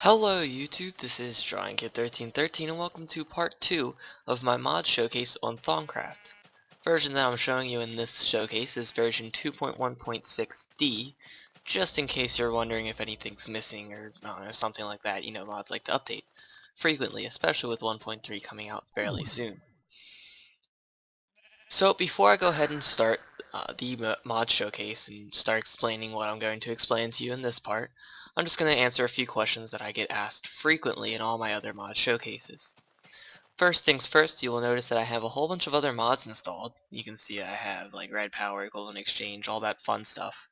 Hello YouTube, this is DrawingKid1313 and welcome to part 2 of my mod showcase on Thaumcraft. Version that I'm showing you in this showcase is version 2.1.6D, just in case you're wondering if anything's missing or I don't know, something like that. You know, mods like to update frequently, especially with 1.3 coming out fairly soon. So before I go ahead and start the mod showcase and start explaining what I'm going to explain to you in this part, I'm just going to answer a few questions that I get asked frequently in all my other mod showcases. First things first, you will notice that I have a whole bunch of other mods installed. You can see I have like Red Power, Golden Exchange, all that fun stuff.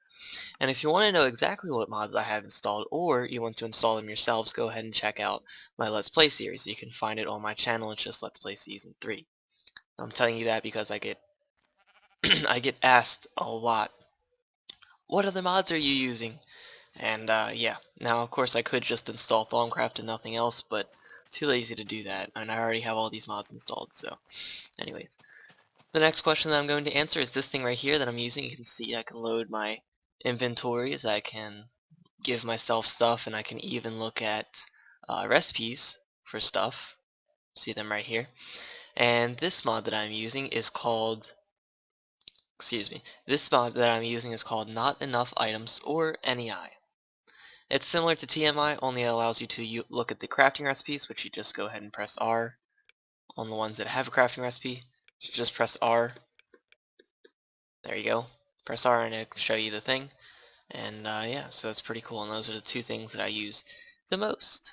And if you want to know exactly what mods I have installed or you want to install them yourselves, go ahead and check out my Let's Play series. You can find it on my channel, it's just Let's Play Season 3. I'm telling you that because I get I get asked a lot, what other mods are you using? And yeah, now of course I could just install Thaumcraft and nothing else, but too lazy to do that, and I already have all these mods installed, so anyways. The next question that I'm going to answer is this thing right here that I'm using. You can see I can load my inventories, I can give myself stuff, and I can even look at recipes for stuff. See them right here. And this mod that I'm using is called this mod that I'm using is called Not Enough Items, or NEI. It's similar to TMI, only it allows you to look at the crafting recipes, which you just go ahead and press R. On the ones that have a crafting recipe, you just press R. There you go. Press R and it'll show you the thing. And yeah, so it's pretty cool, and those are the two things that I use the most.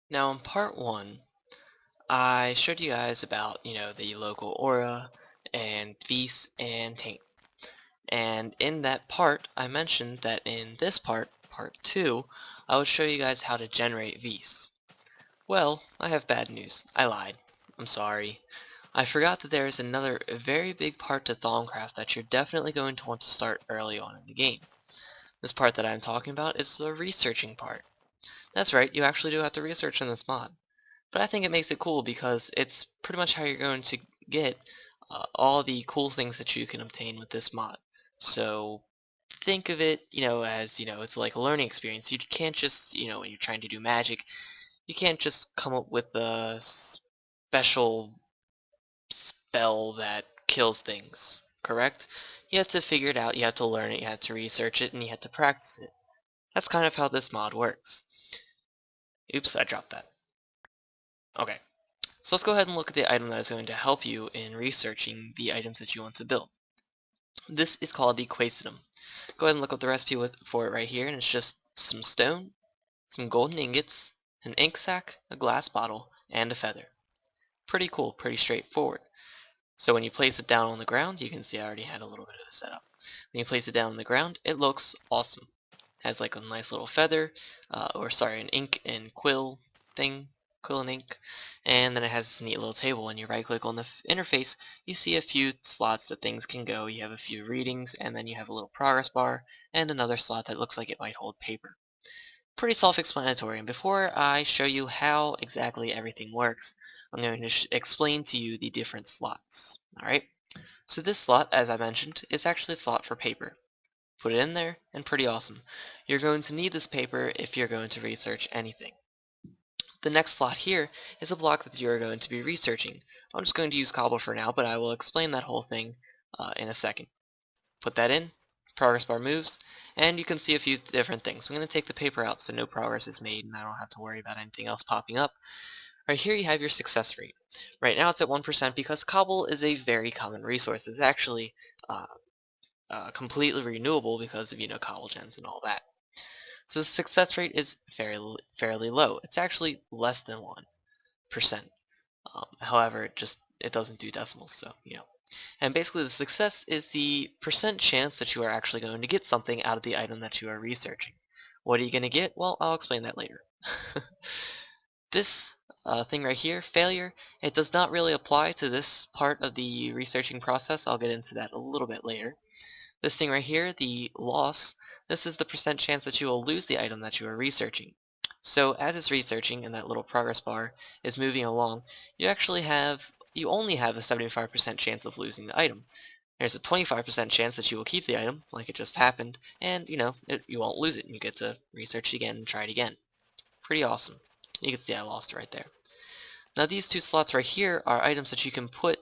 Now in part 1, I showed you guys about, the local aura, and Vis, and Taint. And in that part, I mentioned that in this part, part 2, I would show you guys how to generate Vis. Well, I have bad news. I lied. I'm sorry. I forgot that there is another very big part to Thaumcraft that you're definitely going to want to start early on in the game. This part that I'm talking about is the researching part. That's right, you actually do have to research in this mod. But I think it makes it cool because it's pretty much how you're going to get all the cool things that you can obtain with this mod. So think of it, as, it's like a learning experience. You can't just, when you're trying to do magic, you can't just come up with a special spell that kills things, correct? You have to figure it out, you have to learn it, you have to research it, and you have to practice it. That's kind of how this mod works. Oops, I dropped that. Okay, so let's go ahead and look at the item that is going to help you in researching the items that you want to build. This is called the Quaesitum. Go ahead and look up the recipe for it right here, and it's just some stone, some golden ingots, an ink sac, a glass bottle, and a feather. Pretty cool, pretty straightforward. So when you place it down on the ground, you can see I already had a little bit of a setup. When you place it down on the ground, it looks awesome. Has like a nice little feather, an ink and quill thing, quill and ink, and then it has this neat little table. When you right click on the interface, you see a few slots that things can go. You have a few readings, and then you have a little progress bar, and another slot that looks like it might hold paper. Pretty self-explanatory, and before I show you how exactly everything works, I'm going to explain to you the different slots. Alright, so this slot, as I mentioned, is actually a slot for paper. Put it in there, and pretty awesome. You're going to need this paper if you're going to research anything. The next slot here is a block that you're going to be researching. I'm just going to use cobble for now, but I will explain that whole thing in a second. Put that in, progress bar moves, and you can see a few different things. I'm going to take the paper out so no progress is made and I don't have to worry about anything else popping up. Right here you have your success rate. Right now it's at 1% because cobble is a very common resource. It's actually completely renewable because of, cobble gens and all that. So the success rate is fairly low. It's actually less than 1%. However, it doesn't do decimals, so, And basically the success is the percent chance that you are actually going to get something out of the item that you are researching. What are you going to get? Well, I'll explain that later. This thing right here, failure, it does not really apply to this part of the researching process. I'll get into that a little bit later. This thing right here, the loss, this is the percent chance that you will lose the item that you are researching. So as it's researching and that little progress bar is moving along, you only have a 75% chance of losing the item. There's a 25% chance that you will keep the item, like it just happened, and you won't lose it, and you get to research it again and try it again. Pretty awesome. You can see I lost it right there. Now these two slots right here are items that you can put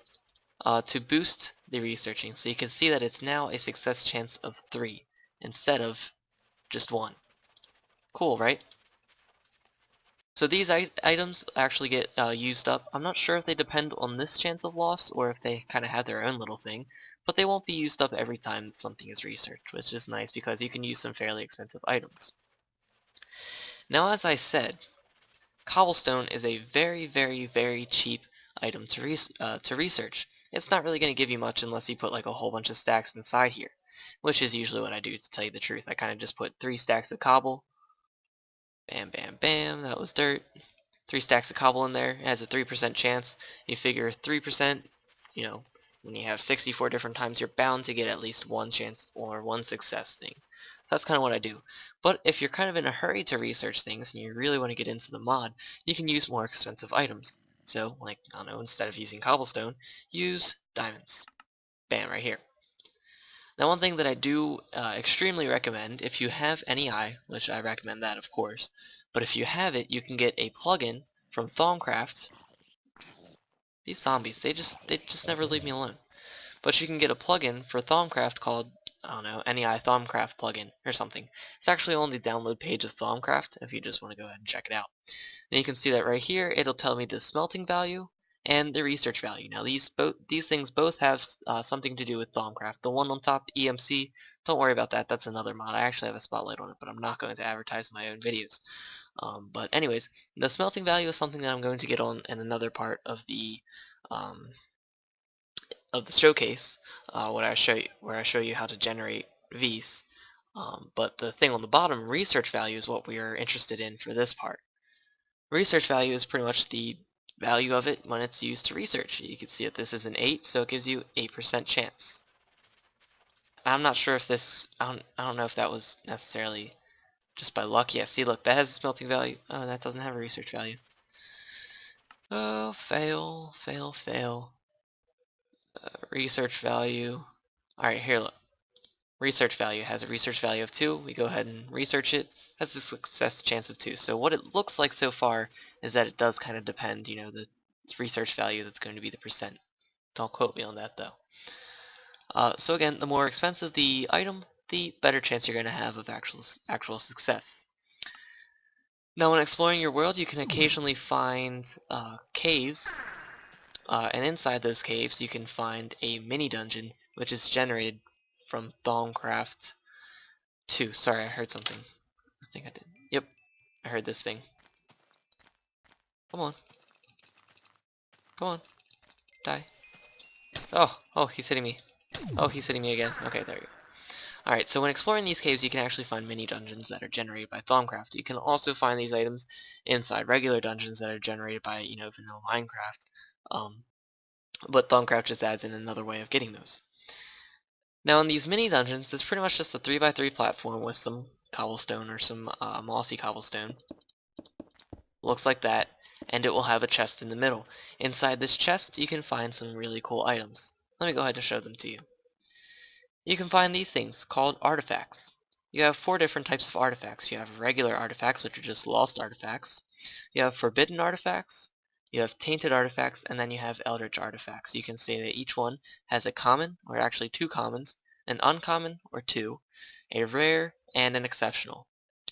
to boost the researching, so you can see that it's now a success chance of 3 instead of just 1. Cool, right? So these items actually get used up. I'm not sure if they depend on this chance of loss or if they kind of have their own little thing, but they won't be used up every time something is researched, which is nice because you can use some fairly expensive items. Now, as I said, cobblestone is a very, very, very cheap item to research. It's not really going to give you much unless you put like a whole bunch of stacks inside here, which is usually what I do, to tell you the truth. I kind of just put 3 stacks of cobble. Bam, bam, bam. That was dirt. 3 stacks of cobble in there. It has a 3% chance. You figure 3%, when you have 64 different times, you're bound to get at least 1 chance or 1 success thing. That's kind of what I do. But if you're kind of in a hurry to research things and you really want to get into the mod, you can use more expensive items. So, like, I don't know, instead of using cobblestone, use diamonds. Bam, right here. Now, one thing that I do extremely recommend, if you have NEI, which I recommend that, of course, but if you have it, you can get a plugin from Thaumcraft. These zombies, they just never leave me alone. But you can get a plugin for Thaumcraft called, I don't know, NEI Thaumcraft plugin or something. It's actually on the download page of Thaumcraft if you just want to go ahead and check it out. And you can see that right here, it'll tell me the smelting value and the research value. Now these things both have something to do with Thaumcraft. The one on top, EMC, don't worry about that. That's another mod. I actually have a spotlight on it, but I'm not going to advertise my own videos. But anyways, the smelting value is something that I'm going to get on in another part um, of the showcase, where I show you how to generate V's. But the thing on the bottom, research value, is what we are interested in for this part. Research value is pretty much the value of it when it's used to research. You can see that this is an 8, so it gives you 8% chance. I'm not sure if this, I don't know if that was necessarily just by luck. Yeah, see, look, that has a smelting value. Oh, that doesn't have a research value. Oh, fail, fail, fail. Research value. Alright, here, look. Research value has a research value of 2. We go ahead and research it. Has a success chance of 2. So what it looks like so far is that it does kind of depend, the research value that's going to be the percent. Don't quote me on that though. So again, the more expensive the item, the better chance you're going to have of actual success. Now when exploring your world, you can occasionally find caves, and inside those caves you can find a mini dungeon which is generated from Thaumcraft 2. Sorry, I heard something. I think I did. Yep, I heard this thing. Come on. Come on. Die. Oh, he's hitting me. Oh, he's hitting me again. Okay, there you go. Alright, so when exploring these caves, you can actually find mini dungeons that are generated by Thaumcraft. You can also find these items inside regular dungeons that are generated by, vanilla Minecraft. But Thaumcraft just adds in another way of getting those. Now in these mini dungeons, it's pretty much just a 3x3 platform with some cobblestone or some mossy cobblestone. Looks like that, and it will have a chest in the middle. Inside this chest, you can find some really cool items. Let me go ahead and show them to you. You can find these things called artifacts. You have 4 different types of artifacts. You have regular artifacts, which are just lost artifacts. You have forbidden artifacts. You have tainted artifacts, and then you have eldritch artifacts. You can see that each one has a common, or actually 2 commons, an uncommon, or 2, a rare, and an exceptional.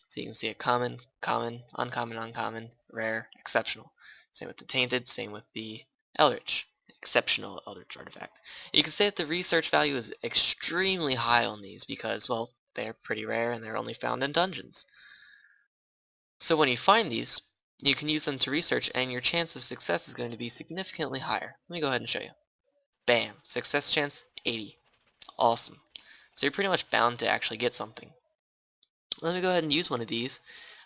So you can see a common, common, uncommon, uncommon, rare, exceptional. Same with the tainted, same with the eldritch. Exceptional eldritch artifact. You can say that the research value is extremely high on these because, well, they're pretty rare and they're only found in dungeons. So when you find these, you can use them to research and your chance of success is going to be significantly higher. Let me go ahead and show you. Bam! Success chance 80. Awesome. So you're pretty much bound to actually get something. Let me go ahead and use one of these.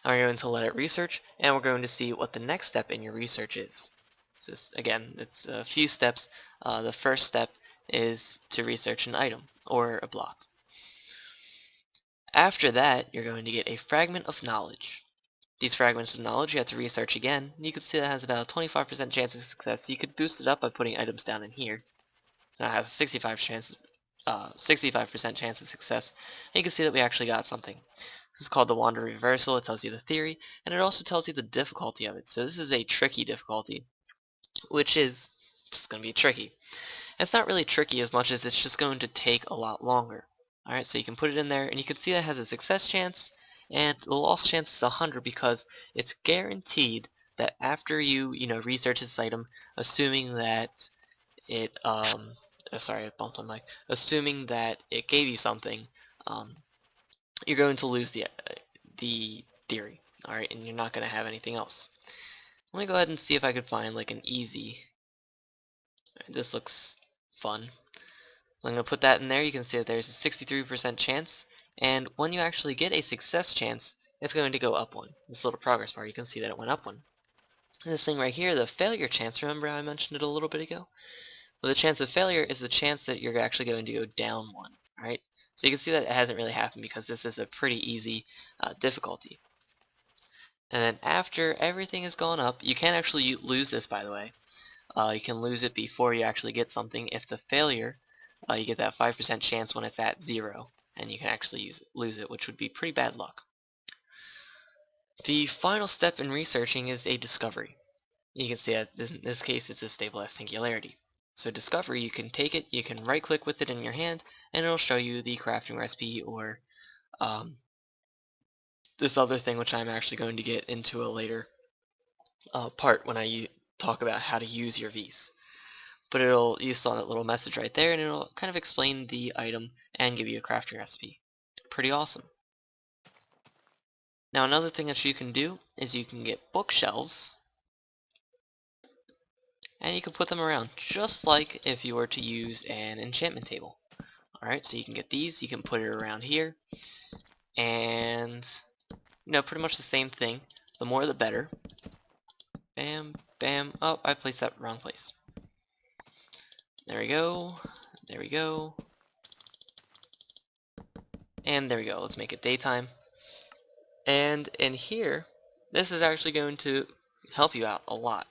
And we're going to let it research, and we're going to see what the next step in your research is. So again, it's a few steps. The first step is to research an item, or a block. After that, you're going to get a fragment of knowledge. These fragments of knowledge you have to research again, and you can see that has about a 25% chance of success, so you could boost it up by putting items down in here. So it has a 65% 65% chance of success. And you can see that we actually got something. This is called the Wander Reversal. It tells you the theory, and it also tells you the difficulty of it. So this is a tricky difficulty, which is just going to be tricky. It's not really tricky as much as it's just going to take a lot longer. Alright, so you can put it in there, and you can see that it has a success chance, and the loss chance is 100 because it's guaranteed that after you research this item, assuming that it, sorry, I bumped on mic, assuming that it gave you something, you're going to lose the theory, alright, and you're not going to have anything else. Let me go ahead and see if I could find like an easy. This looks fun. I'm going to put that in there. You can see that there's a 63% chance, and when you actually get a success chance, it's going to go up one. This little progress bar, you can see that it went up one. And this thing right here, the failure chance, remember how I mentioned it a little bit ago? Well, the chance of failure is the chance that you're actually going to go down one, alright? So you can see that it hasn't really happened because this is a pretty easy difficulty. And then after everything has gone up, you can actually lose this, by the way. You can lose it before you actually get something. If the failure, you get that 5% chance when it's at 0, and you can actually lose it, which would be pretty bad luck. The final step in researching is a discovery. You can see that in this case it's a stabilized singularity. So discovery, you can take it, you can right click with it in your hand, and it'll show you the crafting recipe or this other thing, which I'm actually going to get into a later part when I talk about how to use your Vs. But you saw that little message right there, and it'll kind of explain the item and give you a crafting recipe. Pretty awesome. Now another thing that you can do is you can get bookshelves, and you can put them around just like if you were to use an enchantment table. Alright, so you can get these, you can put it around here, and pretty much the same thing. The more the better. Bam, bam. Oh, I placed that wrong place. There we go. There we go. And there we go. Let's make it daytime. And in here, this is actually going to help you out a lot.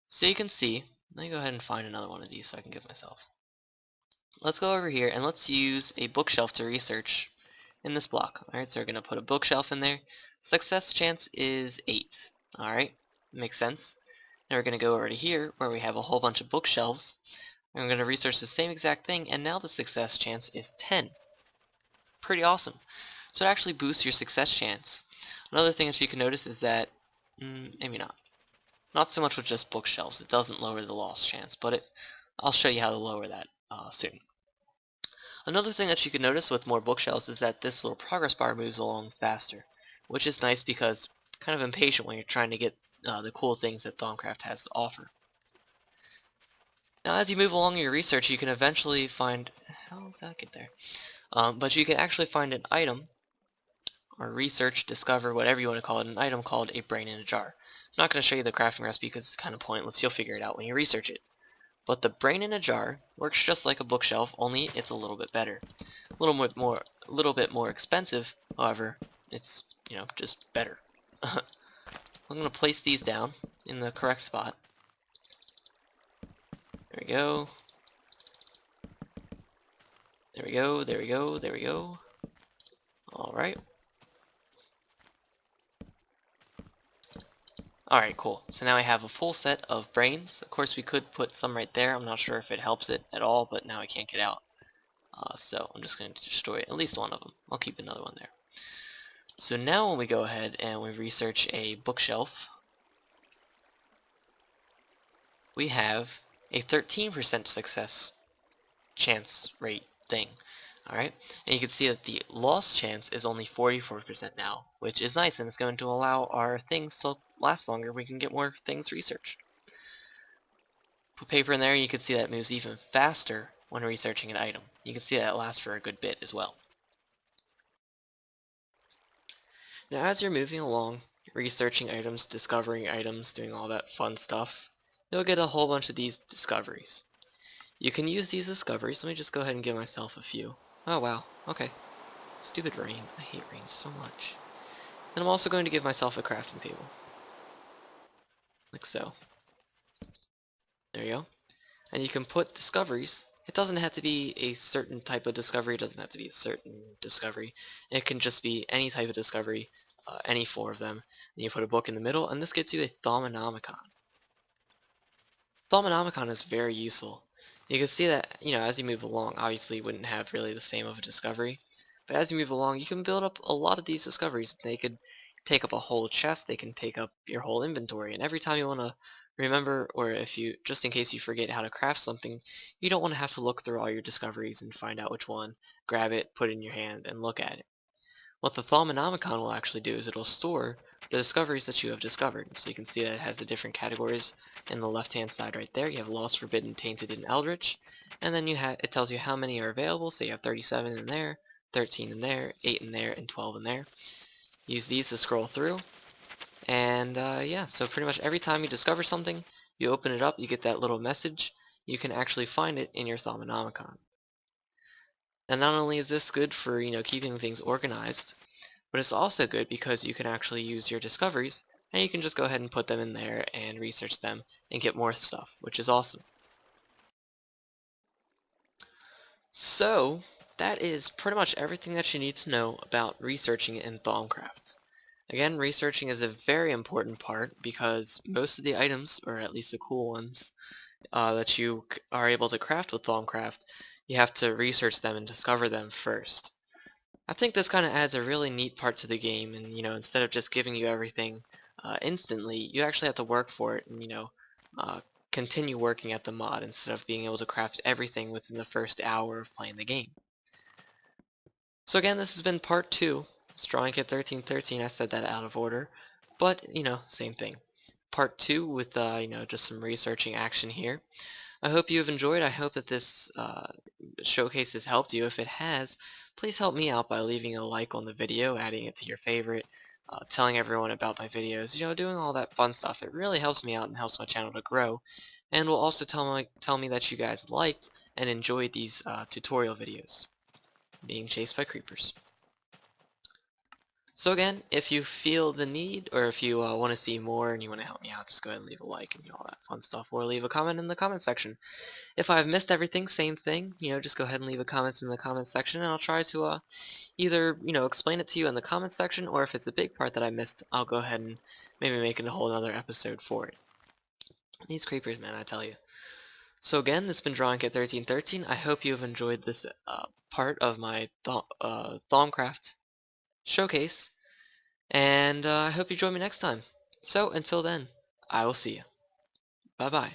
So you can see, let me go ahead and find another one of these so I can give myself. Let's go over here and let's use a bookshelf to research in this block. Alright, so we're going to put a bookshelf in there. Success chance is 8. Alright, makes sense. Now we're going to go over to here where we have a whole bunch of bookshelves. And we're going to research the same exact thing, and now the success chance is 10. Pretty awesome. So it actually boosts your success chance. Another thing that you can notice is that, maybe not. Not so much with just bookshelves. It doesn't lower the loss chance, but I'll show you how to lower that soon. Another thing that you can notice with more bookshelves is that this little progress bar moves along faster, which is nice because it's kind of impatient when you're trying to get the cool things that Thaumcraft has to offer. Now as you move along in your research, you can eventually find, how does that get there? But you can actually find an item, or research, discover, whatever you want to call it, an item called a brain in a jar. I'm not going to show you the crafting recipe because it's kind of pointless. You'll figure it out when you research it. But the brain in a jar works just like a bookshelf, only it's a little bit better. A little bit more expensive, however, it's, just better. I'm going to place these down in the correct spot. There we go. There we go, there we go, there we go. Alright. Alright, cool. So now I have a full set of brains. Of course we could put some right there. I'm not sure if it helps it at all, but now I can't get out. So I'm just going to destroy at least one of them. I'll keep another one there. So now when we go ahead and we research a bookshelf, we have a 13% success chance rate thing. Alright, and you can see that the loss chance is only 44% now, which is nice, and it's going to allow our things to last longer. We can get more things researched. Put paper in there, and you can see that it moves even faster when researching an item. You can see that it lasts for a good bit as well. Now as you're moving along, researching items, discovering items, doing all that fun stuff, you'll get a whole bunch of these discoveries. You can use these discoveries. Let me just go ahead and give myself a few. Oh wow, okay. Stupid rain. I hate rain so much. And I'm also going to give myself a crafting table. Like so. There you go. And you can put discoveries It doesn't have to be a certain type of discovery, it doesn't have to be a certain discovery. It can just be any type of discovery, any four of them. And you put a book in the middle, and this gets you a Thaumanomicon. Thaumanomicon is very useful. You can see that, as you move along, obviously you wouldn't have really the same of a discovery, but as you move along, you can build up a lot of these discoveries. They could take up a whole chest, they can take up your whole inventory, and every time you want to remember, or if you, just in case you forget how to craft something, you don't want to have to look through all your discoveries and find out which one, grab it, put it in your hand, and look at it. What the Thaumanomicon will actually do is it'll store the discoveries that you have discovered. So you can see that it has the different categories in the left-hand side right there. You have Lost, Forbidden, Tainted, and Eldritch. And then it tells you how many are available. So you have 37 in there, 13 in there, 8 in there, and 12 in there. Use these to scroll through. And yeah, so pretty much every time you discover something, you open it up, you get that little message. You can actually find it in your Thaumanomicon. And not only is this good for, keeping things organized, but it's also good because you can actually use your discoveries and you can just go ahead and put them in there and research them and get more stuff, which is awesome. So that is pretty much everything that you need to know about researching in Thaumcraft. Again, researching is a very important part because most of the items, or at least the cool ones, that you are able to craft with Thaumcraft, you have to research them and discover them first. I think this kind of adds a really neat part to the game, and instead of just giving you everything instantly, you actually have to work for it, and uh, continue working at the mod instead of being able to craft everything within the first hour of playing the game. So again, this has been part 2. It's Drawing Kit 1313. I said that out of order, but same thing. Part 2 with just some researching action here. I hope you have enjoyed. I hope that this showcase has helped you. If it has, please help me out by leaving a like on the video, adding it to your favorite, telling everyone about my videos, doing all that fun stuff. It really helps me out and helps my channel to grow, and will also tell me that you guys liked and enjoyed these tutorial videos, being chased by creepers. So again, if you feel the need, or if you want to see more and you want to help me out, just go ahead and leave a like and all that fun stuff, or leave a comment in the comment section. If I've missed everything, same thing, just go ahead and leave a comment in the comment section, and I'll try to either, explain it to you in the comment section, or if it's a big part that I missed, I'll go ahead and maybe make a whole other episode for it. These creepers, man, I tell you. So again, this has been Drawing Kit 1313. I hope you have enjoyed this part of my Thaumcraft showcase, and I hope you join me next time. So until then, I will see you. Bye bye.